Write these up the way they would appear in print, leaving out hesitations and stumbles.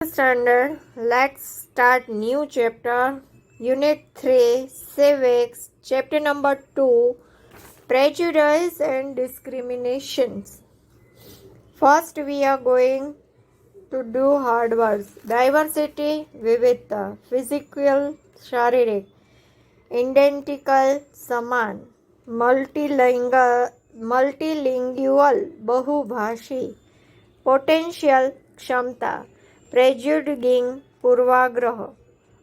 Standard. Let's start new chapter. Unit 3 Civics. Chapter number 2 Prejudice and Discriminations. First we are going to do hard words. Diversity, विविधता, physical, शारीरिक, identical, समान, multilingual, बहुभाषी, potential, क्षमता, प्रेजुडिंग, पूर्वाग्रह,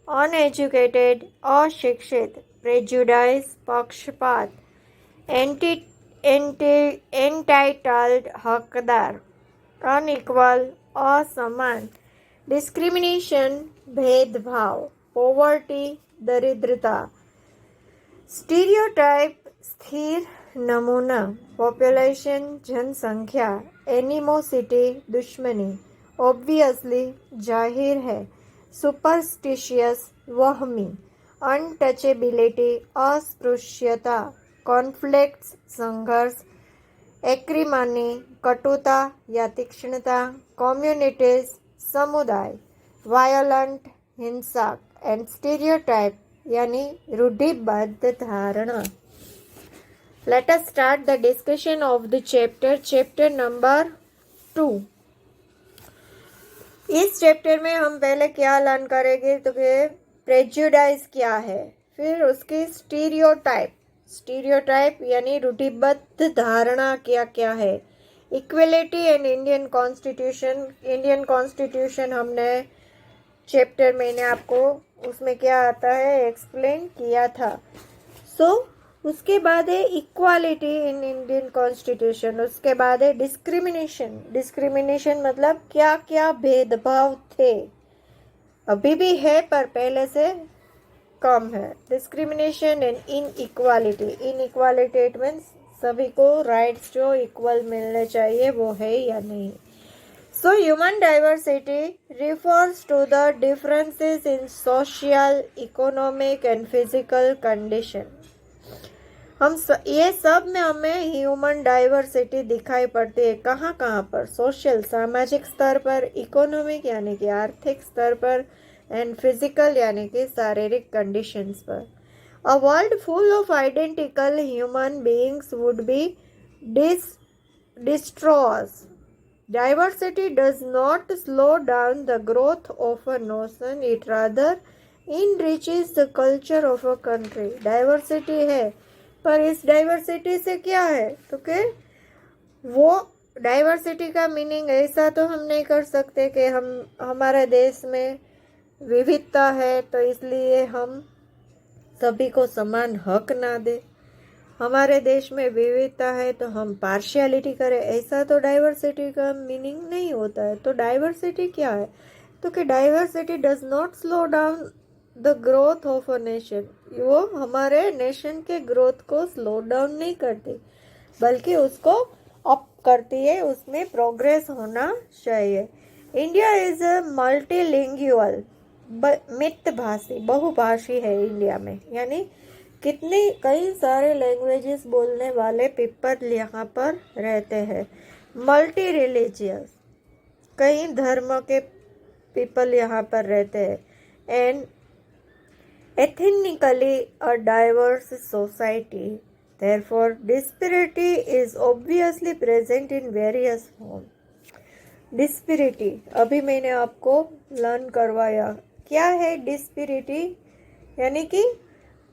uneducated, अशिक्षित, prejudice, पक्षपात, entitled, हकदार, unequal, असमान, डिस्क्रिमिनेशन, भेदभाव, पॉवर्टी, दरिद्रता, स्टीरियोटाइप, स्थिर नमूना, पॉपुलेशन, जनसंख्या, एनिमोसिटी, दुश्मनी, ऑब्वियसली, जाहिर है, सुपरस्टिशियस, वहमी, अनटचेबिलिटी, अस्पृश्यता, कॉन्फ्लिक्ट्स, संघर्ष, एक्रिमनी, कटुता या तीक्ष्णता, कम्युनिटीज, समुदाय, वायलेंट, हिंसा, एंड स्टीरियोटाइप यानी रूढ़िबद्ध धारणा. Let us start the discussion of the chapter number 2. इस चैप्टर में हम पहले क्या लर्न करेंगे तो कि प्रेजुडाइज क्या है, फिर उसकी स्टीरियोटाइप यानी रूढ़िबद्ध धारणा क्या क्या है, इक्वलिटी एंड इंडियन कॉन्स्टिट्यूशन हमने चैप्टर मैंने आपको उसमें क्या आता है एक्सप्लेन किया था. उसके बाद है इक्वालिटी इन इंडियन कॉन्स्टिट्यूशन, उसके बाद है डिस्क्रिमिनेशन मतलब क्या क्या भेदभाव थे, अभी भी है पर पहले से कम है. Discrimination and inequality it means सभी को राइट्स जो इक्वल मिलने चाहिए वो है या नहीं. So human diversity refers to the differences in social, economic and physical condition. ये सब में हमें ह्यूमन डाइवर्सिटी दिखाई पड़ती है. कहाँ पर? सोशल सामाजिक स्तर पर, इकोनॉमिक यानी कि आर्थिक स्तर पर, एंड फिजिकल यानी कि शारीरिक कंडीशंस पर. A world full of identical human beings would be disastrous. Diversity does not slow down the growth of a nation, it rather enriches the culture of a country. Diversity है पर इस diversity से क्या है तो कि वो डाइवर्सिटी का मीनिंग ऐसा तो हम नहीं कर सकते कि हमारे देश में विविधता है तो इसलिए हम सभी को समान हक ना दे. हमारे देश में विविधता है तो हम पार्शियलिटी करें, ऐसा तो डाइवर्सिटी का मीनिंग नहीं होता है. तो डाइवर्सिटी क्या है तो कि diversity does not slow down the growth of a nation. वो हमारे नेशन के ग्रोथ को स्लो डाउन नहीं करती बल्कि उसको अप करती है, उसमें प्रोग्रेस होना चाहिए. इंडिया इज अ मल्टीलिंगुअल, मितभाषी, बहुभाषी है इंडिया में, यानी कई सारे लैंग्वेजेस बोलने वाले पीपल यहाँ पर रहते हैं. मल्टी रिलीजियस, कई धर्म के पीपल यहाँ पर रहते हैं. And ethnically a diverse society, therefore disparity is obviously present in various form. Disparity अभी मैंने आपको लर्न करवाया. क्या है डिस्पैरिटी? यानी कि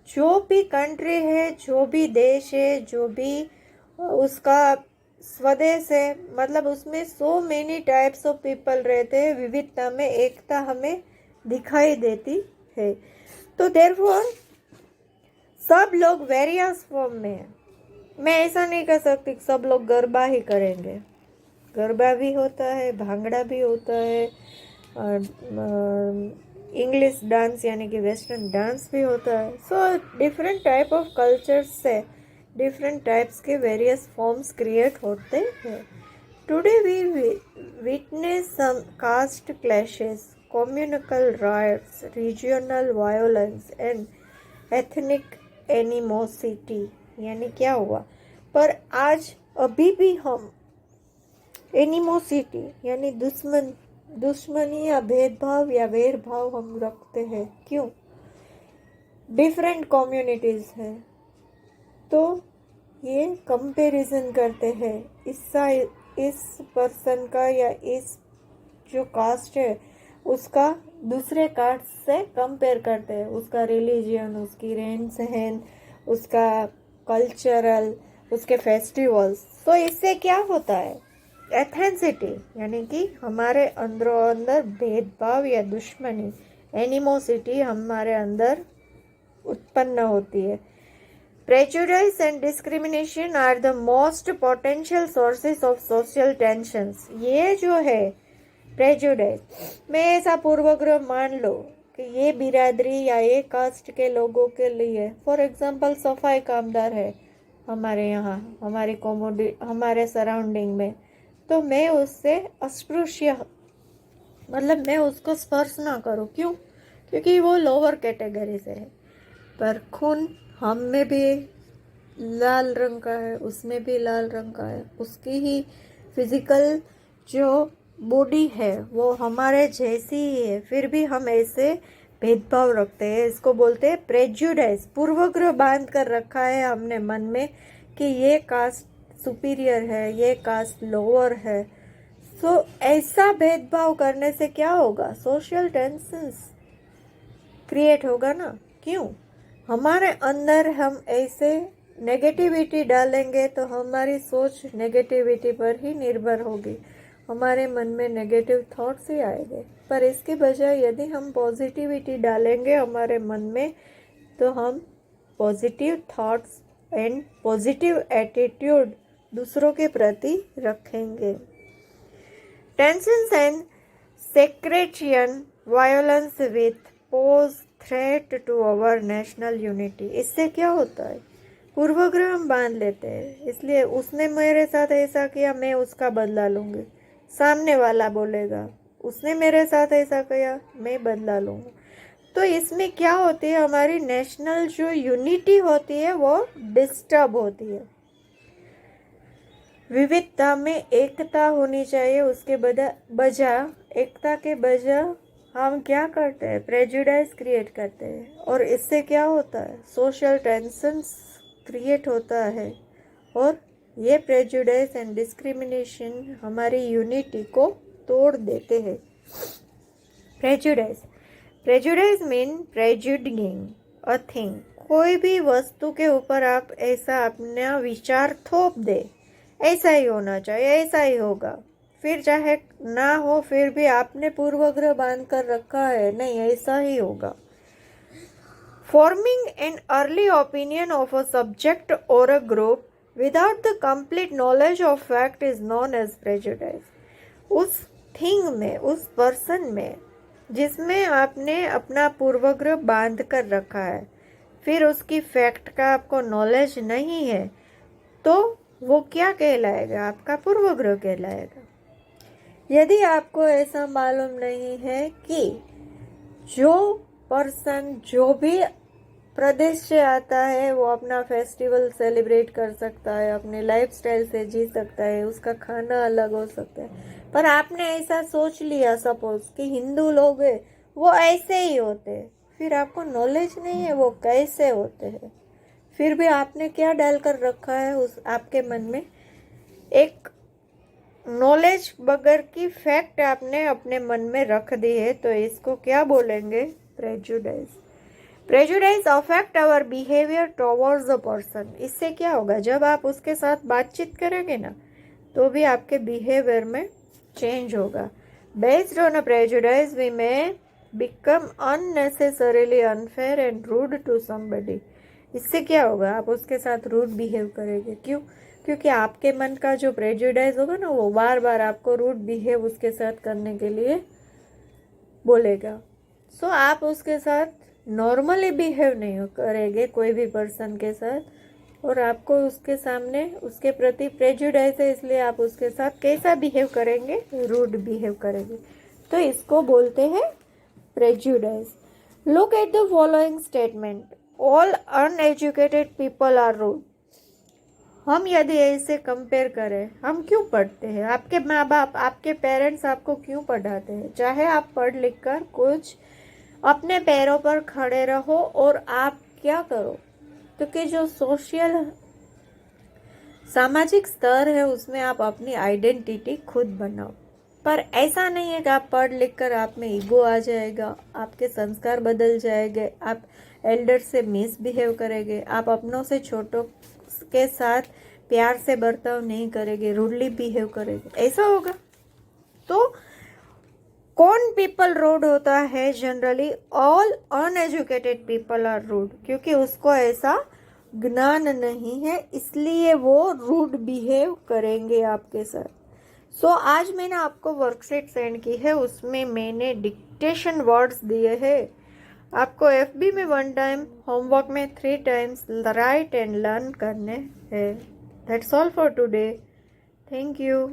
जो भी कंट्री है, जो भी देश है, जो भी उसका स्वदेश है, मतलब उसमें so many types of people रहते हैं. विविधता में एकता हमें दिखाई देती है. तो देयरफॉर सब लोग वेरियस फॉर्म में है. मैं ऐसा नहीं कर सकती सब लोग गरबा ही करेंगे. गरबा भी होता है, भांगड़ा भी होता है, इंग्लिश डांस यानी कि वेस्टर्न डांस भी होता है. So different type of cultures से डिफरेंट टाइप्स के वेरियस फॉर्म्स क्रिएट होते हैं. Today we witness some caste clashes, communal riots, regional violence and ethnic animosity. यानी क्या हुआ पर आज अभी भी हम एनिमोसिटी यानी दुश्मन दुश्मनी या भेदभाव या वैर भाव हम रखते हैं, क्यों? डिफरेंट कम्युनिटीज है तो ये कंपैरिजन करते हैं, इस पर्सन का या इस जो कास्ट है उसका दूसरे कास्ट से कंपेयर करते हैं, उसका रिलीजियन, उसकी रहन सहन, उसका कल्चरल, उसके फेस्टिवल्स। तो इससे क्या होता है? एथेंसिटी, यानी कि हमारे अंदरों अंदर भेदभाव या दुश्मनी, एनिमोसिटी हमारे अंदर उत्पन्न होती है। Prejudice and discrimination are the most potential sources of social tensions. ये जो है prejudice, मैं ऐसा पूर्वग्रह मान लो कि ये बिरादरी या ये कास्ट के लोगों के लिए, फॉर एग्जांपल सफाई कामदार है हमारे यहाँ, हमारे सराउंडिंग में, तो मैं उससे अस्पृश्य, मतलब मैं उसको स्पर्श ना करूँ, क्यों? क्योंकि वो लोअर कैटेगरी से है। पर खून हम में भी लाल रंग का है, उसमें भी लाल रंग का है, उसकी ही फिजिकल जो बॉडी है वो हमारे जैसी ही है, फिर भी हम ऐसे भेदभाव रखते हैं। इसको बोलते हैं प्रेजुडाइज। पूर्वग्रह बांध कर रखा है हमने मन में कि ये कास्ट सुपीरियर है, ये कास्ट लोअर है। सो ऐसा भेदभाव करने से क्या होगा? सोशल टेंशंस क्रिएट होगा ना, क्यों? हमारे अंदर हम ऐसे नेगेटिविटी डालेंगे तो हमारी सोच नेगेटिविटी पर ही निर्भर होगी, हमारे मन में नेगेटिव थॉट्स ही आएंगे। पर इसके बजाय यदि हम पॉजिटिविटी डालेंगे हमारे मन में, तो हम positive thoughts and positive attitude दूसरों के प्रति रखेंगे। टेंशंस एंड सेक्रेशन violence with pose threat to our national unity. इससे क्या होता है? पूर्वग्रह हम बांध लेते हैं, इसलिए उसने मेरे साथ ऐसा किया, मैं उसका बदला लूँगी। सामने वाला बोलेगा उसने मेरे साथ ऐसा किया, मैं बदला लूँगा। तो इसमें क्या होती है? हमारी नेशनल जो यूनिटी होती है वो डिस्टर्ब होती है। विविधता में एकता होनी चाहिए, उसके बजाय एकता के बजाय हम क्या करते हैं? प्रेजुडाइज क्रिएट करते हैं, और इससे क्या होता है? सोशल टेंशंस क्रिएट होता है, और ये प्रेजुडाइज एंड डिस्क्रिमिनेशन हमारी यूनिटी को तोड़ देते हैं। Prejudice mean prejudging a thing. कोई भी वस्तु के ऊपर आप ऐसा अपना विचार थोप दे, ऐसा ही होना चाहिए, ऐसा ही होगा, फिर चाहे ना हो, फिर भी आपने पूर्वग्रह बांध कर रखा है, नहीं ऐसा ही होगा। Forming an early opinion of a subject और a group without the complete knowledge of fact is known as prejudice. उस थिंग में, उस पर्सन में जिसमें आपने अपना पूर्वग्रह बांध कर रखा है, फिर उसकी फैक्ट का आपको नॉलेज नहीं है, तो वो क्या कहलाएगा? आपका पूर्वग्रह कहलाएगा। यदि आपको ऐसा मालूम नहीं है कि जो पर्सन जो भी प्रदेश से आता है वो अपना फेस्टिवल सेलिब्रेट कर सकता है, अपने लाइफस्टाइल से जी सकता है, उसका खाना अलग हो सकता है, पर आपने ऐसा सोच लिया सपोज कि हिंदू लोग हैं वो ऐसे ही होते हैं, फिर आपको नॉलेज नहीं है वो कैसे होते हैं, फिर भी आपने क्या डालकर रखा है उस आपके मन में? एक नॉलेज बगैर की फैक्ट आपने अपने मन में रख दी है, तो इसको क्या बोलेंगे? Prejudice. Prejudice affect our behaviour towards the person. इससे क्या होगा? जब आप उसके साथ बातचीत करेंगे ना, तो भी आपके बिहेवियर में चेंज होगा। Based on a prejudice we may become unnecessarily unfair and rude to somebody. इससे क्या होगा? आप उसके साथ रूड बिहेव करेंगे, क्यों? क्योंकि आपके मन का जो प्रेजुडाइज होगा ना, वो बार बार आपको रूड बिहेव उसके साथ करने के लिए बोलेगा। सो आप उसके साथ नॉर्मली बिहेव नहीं करेंगे कोई भी पर्सन के साथ, और आपको उसके सामने उसके प्रति प्रेजुडाइज है, इसलिए आप उसके साथ कैसा बिहेव करेंगे? रूड बिहेव करेंगे। तो इसको बोलते हैं prejudice. Look at the following statement, all uneducated people are rude. हम यदि ऐसे कंपेयर करें, हम क्यों पढ़ते हैं? आपके माँ बाप, आपके पेरेंट्स आपको क्यों पढ़ाते हैं? चाहे आप पढ़ लिख कर कुछ अपने पैरों पर खड़े रहो और आप क्या करो, क्योंकि जो सोशल सामाजिक स्तर है उसमें आप अपनी आइडेंटिटी खुद बनाओ। पर ऐसा नहीं है कि आप पढ़ लिख कर आप में ईगो आ जाएगा, आपके संस्कार बदल जाएंगे, आप एल्डर से मिसबिहेव करेंगे, आप अपनों से छोटों के साथ प्यार से बर्ताव नहीं करेंगे, रूडली बिहेव करेंगे, ऐसा होगा। तो कौन पीपल रूड होता है? Generally all uneducated people are rude, क्योंकि उसको ऐसा ज्ञान नहीं है, इसलिए वो रूड बिहेव करेंगे आपके साथ। सो आज मैंने आपको वर्कशीट सेंड की है, उसमें मैंने डिक्टेशन वर्ड्स दिए हैं। आपको एफबी में 1 टाइम, होमवर्क में 3 टाइम्स राइट एंड लर्न करने हैं। That's all for today. Thank you.